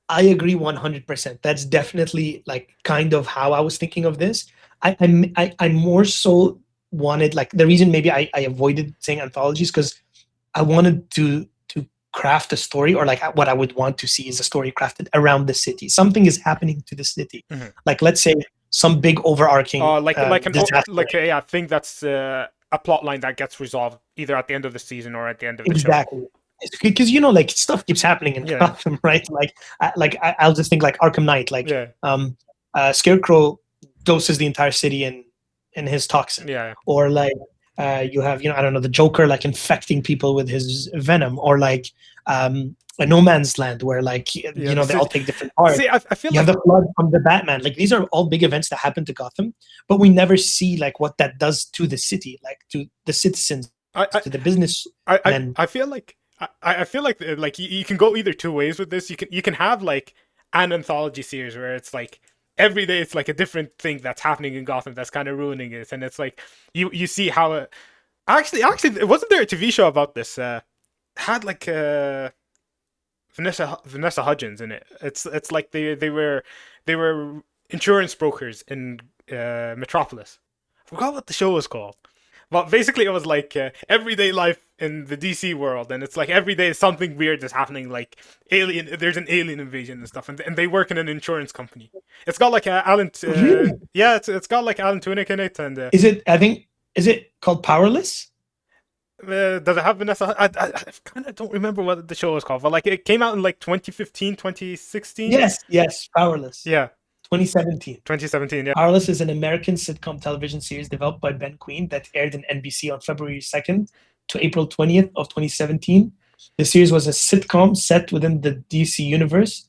I agree 100%. That's definitely like kind of how I was thinking of this. I more so wanted like the reason maybe I avoided saying anthologies because I wanted to craft a story, or like what I would want to see is a story crafted around the city. Something is happening to the city. Mhm. Like let's say some big overarching disaster. I think that's a plot line that gets resolved either at the end of the season or at the end of the show. Exactly. Because like stuff keeps happening in Yeah. Gotham, right? I'll just think like Arkham Knight, like Yeah. Scarecrow doses the entire city in his toxin, Yeah. or like you have I don't know, the Joker like infecting people with his venom, or like a No Man's Land where like they all take different parts. See, I feel You like have the flood from the Batman. Like these are all big events that happen to Gotham, but we never see like what that does to the city, like to the citizens, to the business. I feel like I feel like you can go either two ways with this. You can have like an anthology series where it's like every day it's like a different thing that's happening in Gotham that's kind of ruining it, and it's like you see how it actually wasn't there a TV show about this had like Vanessa Hudgens in it. It's like they were insurance brokers in Metropolis. I forgot what the show was called. But basically, it was like everyday life in the DC world, and it's like every day something weird is happening. Like there's an alien invasion and stuff, and they work in an insurance company. It's got like Alan, Really? yeah, it's got like Alan Tudyk in it, and Is it called Powerless? does it have Vanessa? I kind of don't remember what the show was called, but like it came out in like 2015, 2016. Yes, Powerless. Yeah, 2017. 2017. Yeah. Powerless is an American sitcom television series developed by Ben Queen that aired in NBC on February 2nd to April 20th of 2017. The series was a sitcom set within the DC universe,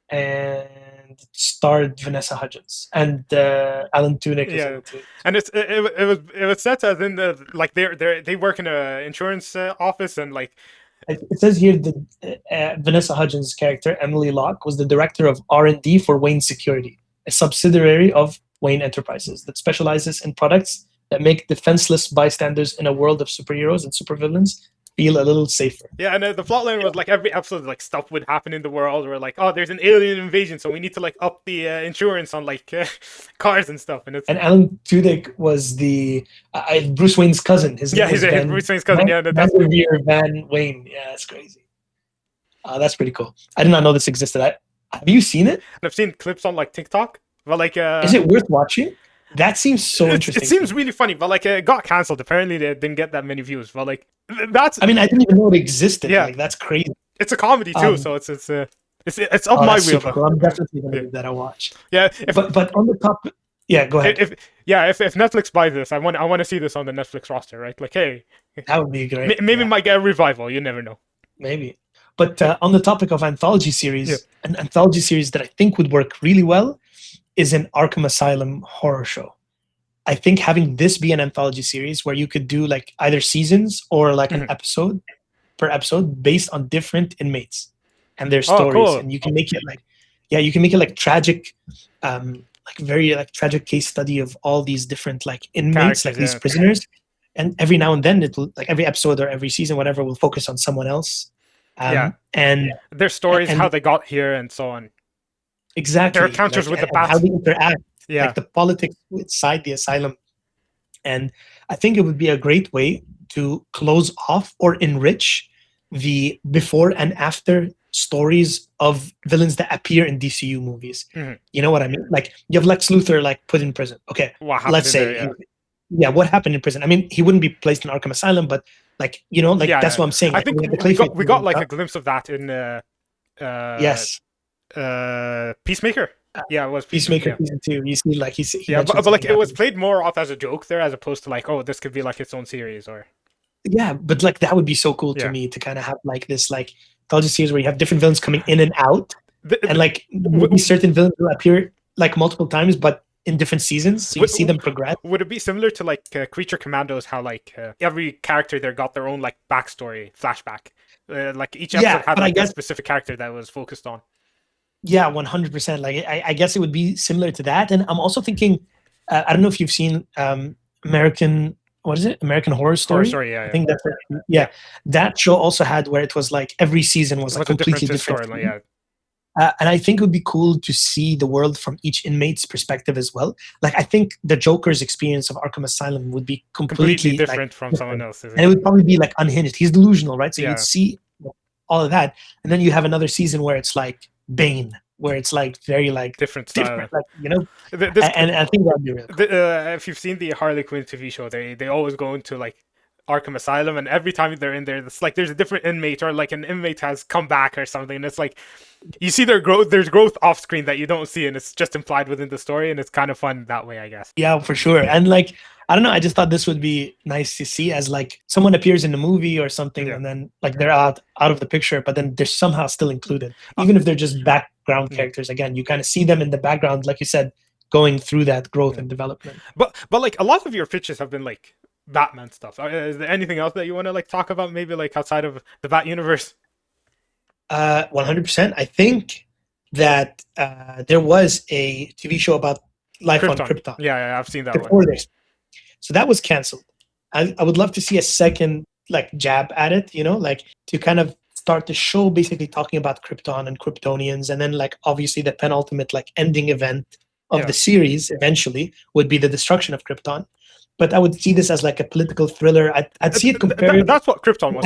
and and starred Vanessa Hudgens and Alan Tudyk. Is in it too. And it was set as in the like they work in a insurance office, and like It says here that Vanessa Hudgens' character Emily Locke was the director of R&D for Wayne Security, a subsidiary of Wayne Enterprises that specializes in products that make defenseless bystanders in a world of superheroes and supervillains feel a little safer. Yeah, and the plotline was like every episode, like stuff would happen in the world, where like, oh, there's an alien invasion, so we need to like up the insurance on like cars and stuff. And Alan Tudyk was the Bruce Wayne's cousin. His name he's was Bruce Wayne's cousin. Yeah, Van Wayne. Yeah, that's crazy. That's pretty cool. I did not know this existed. Have you seen it? I've seen clips on like TikTok, but like, is it worth watching? That seems so interesting. It seems really funny, but like it got cancelled. Apparently, they didn't get that many views. But like, that's. I mean, I didn't even know it existed. Yeah, like that's crazy. It's a comedy too, so it's up my wheel. Cool. I'm definitely gonna give that a watch. Yeah, but on the top, yeah, go ahead. If Netflix buys this, I want to see this on the Netflix roster, right? Like, hey, that would be great. Maybe it might get a revival. You never know. Maybe. But on the topic of anthology series, an anthology series that I think would work really well is an Arkham Asylum horror show. I think having this be an anthology series where you could do like either seasons or like an episode per episode based on different inmates and their stories. Cool. And you can make it like, you can make it like tragic, like very like tragic case study of all these different like inmates, like these prisoners. And every now and then it'll like every episode or every season, whatever, will focus on someone else. And their stories, how they got here and so on. Exactly. Their encounters with the bats. How they interact. Yeah. Like the politics inside the asylum. And I think it would be a great way to close off or enrich the before and after stories of villains that appear in DCU movies. You know what I mean? Like you have Lex Luthor like put in prison. Okay, let's say what happened in prison? I mean, he wouldn't be placed in Arkham Asylum, but like that's what I'm saying. I think we got like a glimpse of that in Peacemaker. Yeah, it was Peacemaker season 2. You see, like but like it was played more off as a joke there, as opposed to like, oh, this could be like its own series or. Yeah, but like that would be so cool to me to kind of have like this like anthology series where you have different villains coming in and out, and like maybe certain villains will appear like multiple times, but in different seasons, so you see them progress. Would it be similar to like Creature Commandos? How like every character there got their own like backstory, flashback. Like each episode had like a specific character that was focused on. Yeah, 100%. Like I guess it would be similar to that. And I'm also thinking, I don't know if you've seen American Horror Story. Yeah, I think that's it. Yeah, that show also had where it was like every season was a completely different story. Yeah. And I think it would be cool to see the world from each inmate's perspective as well. Like I think the Joker's experience of Arkham Asylum would be completely different from someone else's. And it would probably be like unhinged. He's delusional, right? So you'd see all of that. And then you have another season where it's like Bane, where it's like very like different style. Like, you know, and I think that'd be really cool. If you've seen the Harley Quinn TV show, they always go into like Arkham Asylum, and every time they're in there, it's like there's a different inmate, or like an inmate has come back or something, and it's like you see their growth. There's growth off screen that you don't see, and it's just implied within the story, and it's kind of fun that way, I guess. Yeah, for sure. And like I don't know, I just thought this would be nice to see as like someone appears in the movie or something, and then like they're out of the picture, but then they're somehow still included, even if they're just background characters. Again, you kind of see them in the background, like you said, going through that growth and development. But like a lot of your pitches have been like Batman stuff. Is there anything else that you want to like talk about, maybe like outside of the Bat universe? 100%. I think that there was a TV show about life on Krypton. Yeah, I've seen that one. So that was canceled. I would love to see a second like jab at it, you know, like to kind of start the show basically talking about Krypton and Kryptonians, and then like obviously the penultimate like ending event of the series eventually would be the destruction of Krypton. But I would see this as like a political thriller. I'd see it compared. That's what Krypton was.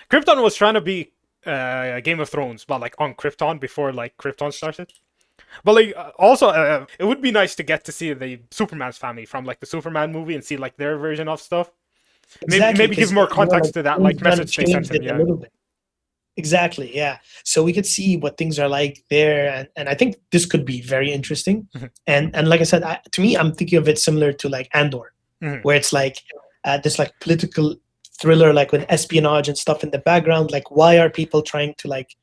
Krypton was trying to be Game of Thrones, but like on Krypton before like Krypton started. But like also, it would be nice to get to see the Superman's family from like the Superman movie and see like their version of stuff. Maybe give more context to that like message they sent him. Yeah. Exactly. Yeah. So we could see what things are like there, and I think this could be very interesting. And like I said, to me, I'm thinking of it similar to like Andor, where it's like this like political thriller, like with espionage and stuff in the background. Like, why are people trying to like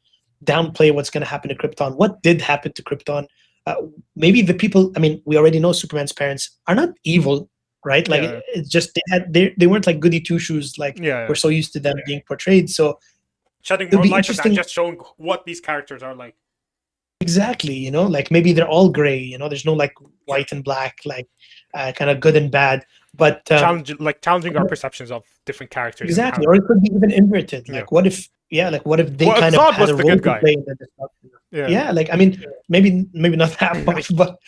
downplay what's going to happen to Krypton. What did happen to Krypton? Maybe the people. I mean, we already know Superman's parents are not evil, right? Like it's just they weren't like goody two shoes. Like we're so used to them being portrayed. So shedding more light on that, just showing what these characters are like. Exactly, you know, like maybe they're all gray. You know, there's no like white and black, like kind of good and bad. But challenging our perceptions of different characters. Exactly, or it could be even inverted. Like, what if? Yeah, like what if they kind of had a role to play in the destruction? Yeah, like I mean, maybe not that much, but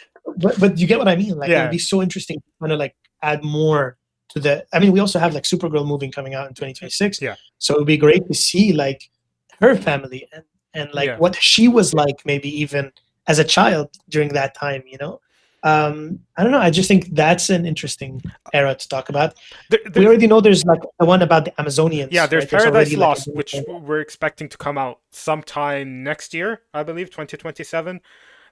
you get what I mean. Like it would be so interesting to kind of like add more to the. I mean, we also have like Supergirl movie coming out in 2026. Yeah, so it would be great to see like her family and like what she was like, maybe even as a child during that time. You know. I don't know. I just think that's an interesting era to talk about. We already know there's like the one about the Amazonians. Yeah, there's Paradise Lost, which we're expecting to come out sometime next year, I believe, 2027.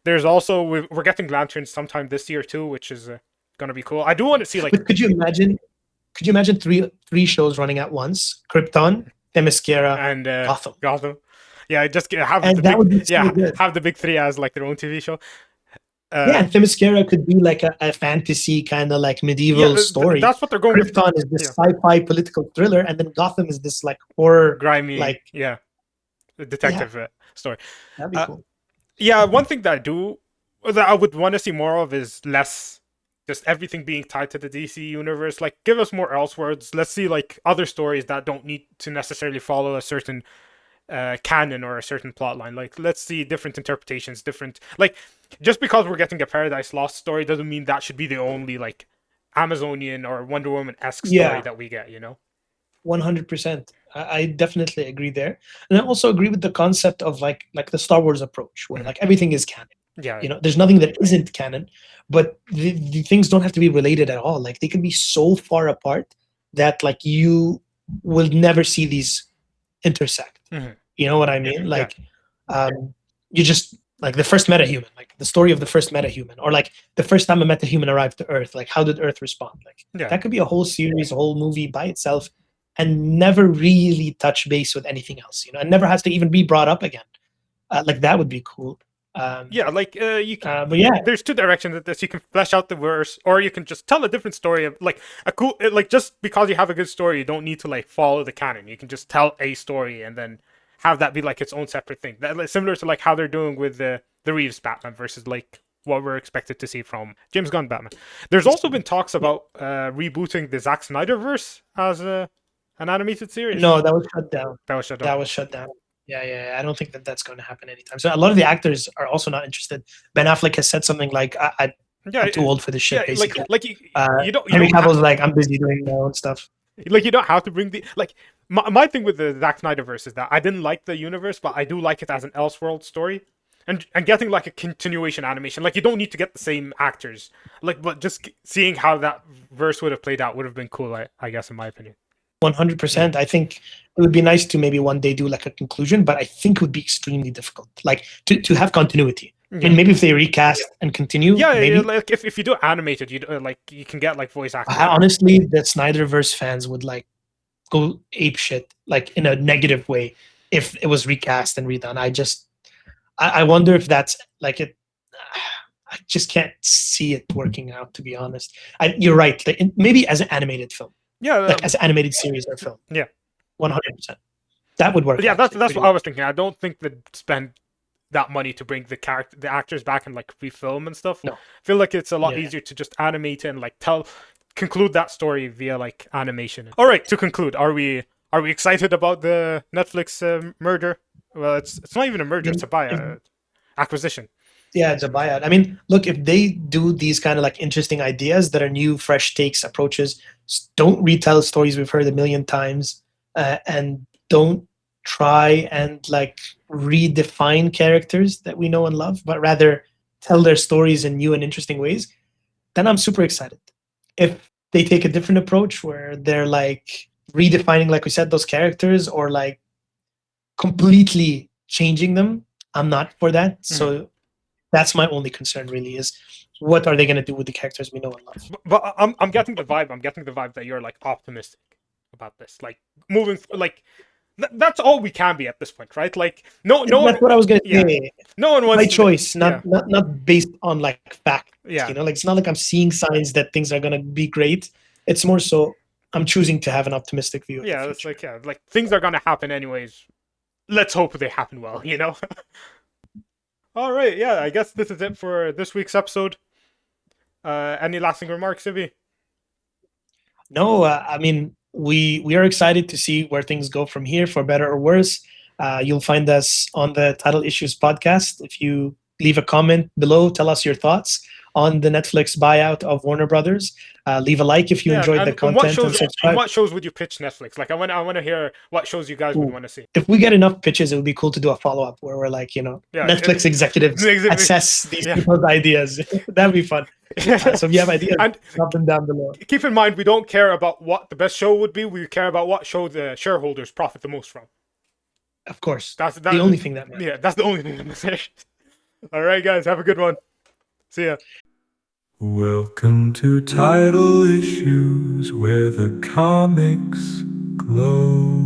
There's also we're getting Lanterns sometime this year too, which is gonna be cool. I do want to see like. But could you imagine? three shows running at once? Krypton, Themyscira, and Gotham. Yeah, just have have the big three as like their own TV show. And Themyscira could be like a fantasy kind of like medieval story. That's what they're going with. Krypton is this sci-fi political thriller, and then Gotham is this like horror, grimy, like detective story. That'd be cool. Yeah, one thing that I would want to see more of is less just everything being tied to the DC universe. Like, give us more Elseworlds. Let's see like other stories that don't need to necessarily follow a certain canon or a certain plot line. Like, let's see different interpretations, different like. Just because we're getting a Paradise Lost story doesn't mean that should be the only like Amazonian or Wonder Woman-esque story that we get, you know? 100%. I definitely agree there. And I also agree with the concept of like the Star Wars approach, where like everything is canon. Yeah. You know, there's nothing that isn't canon, but the things don't have to be related at all. Like they can be so far apart that like you will never see these intersect. You know what I mean? Like you just like the first metahuman, like the story of the first metahuman, or like the first time a metahuman arrived to Earth, like how did Earth respond? Like that could be a whole series, a whole movie by itself, and never really touch base with anything else, you know, and never has to even be brought up again. Like that would be cool. You can, but there's two directions at this. You can flesh out the verse, or you can just tell a different story of like a cool, like just because you have a good story, you don't need to like follow the canon. You can just tell a story and then have that be like its own separate thing. That, similar to like how they're doing with the Reeves Batman versus like what we're expected to see from James Gunn Batman. There's also been talks about rebooting the Zack Snyderverse as an animated series. No, that was shut down. That was shut down. Yeah. I don't think that's going to happen anytime. So a lot of the actors are also not interested. Ben Affleck has said something like, "I'm too old for this shit." Basically, you don't. Henry Cavill's like, "I'm busy doing my own stuff." Like you don't have to bring the like. My thing with the Zack Snyderverse is that I didn't like the universe, but I do like it as an Elseworld story, and getting like a continuation animation. Like you don't need to get the same actors, like, but just seeing how that verse would have played out would have been cool. I guess, in my opinion. 100%. I think it would be nice to maybe one day do like a conclusion, but I think it would be extremely difficult, like to have continuity. And maybe if they recast and continue, maybe like if you do animated, you like you can get like voice actors. Honestly, the Snyderverse fans would like go ape shit, like in a negative way, if it was recast and redone. I wonder if that's like it. I just can't see it working out, to be honest. You're right. Like, maybe as an animated film. Yeah, like as an animated series or film. Yeah, 100%. That would work. Yeah, that's what I was thinking. I don't think they'd spend that money to bring the actors back and like refilm and stuff. No. I feel like it's a lot easier to just animate and like conclude that story via like animation. All right, to conclude, are we excited about the Netflix merger? Well, it's not even a merger; it's a buyout, acquisition. Yeah, it's a buyout. I mean, look, if they do these kind of like interesting ideas that are new, fresh takes, approaches, don't retell stories we've heard a million times, and don't try and like redefine characters that we know and love, but rather tell their stories in new and interesting ways, then I'm super excited. If they take a different approach where they're like redefining, like we said, those characters, or like completely changing them, I'm not for that. So that's my only concern, really, is what are they going to do with the characters we know and love? But I'm getting the vibe. I'm getting the vibe that you're like optimistic about this, like moving, like that's all we can be at this point, right? Like, no That's one, what I was gonna yeah. say. No one wants My choice, yeah. not based on like fact. Yeah. You know, like it's not like I'm seeing signs that things are gonna be great. It's more so I'm choosing to have an optimistic view. Of Yeah, the it's future. like things are gonna happen anyways. Let's hope they happen well, you know. All right, yeah, I guess this is it for this week's episode. Any lasting remarks, Ivy? No, I mean we are excited to see where things go from here, for better or worse. You'll find us on the Title Issues podcast. If you leave a comment below, tell us your thoughts on the Netflix buyout of Warner Brothers. Leave a like if you enjoyed the content, and subscribe. What shows would you pitch Netflix? Like, I want to hear what shows you guys would want to see. If we get enough pitches, it would be cool to do a follow-up where we're like, Netflix executives assess these people's ideas. That'd be fun. So if you have ideas, drop them down below. Keep in mind, we don't care about what the best show would be. We care about what show the shareholders profit the most from. Of course. That's the only thing that matters. Yeah, that's the only thing that matters. All right, guys, have a good one. See ya. Welcome to Title Issues, where the comics glow.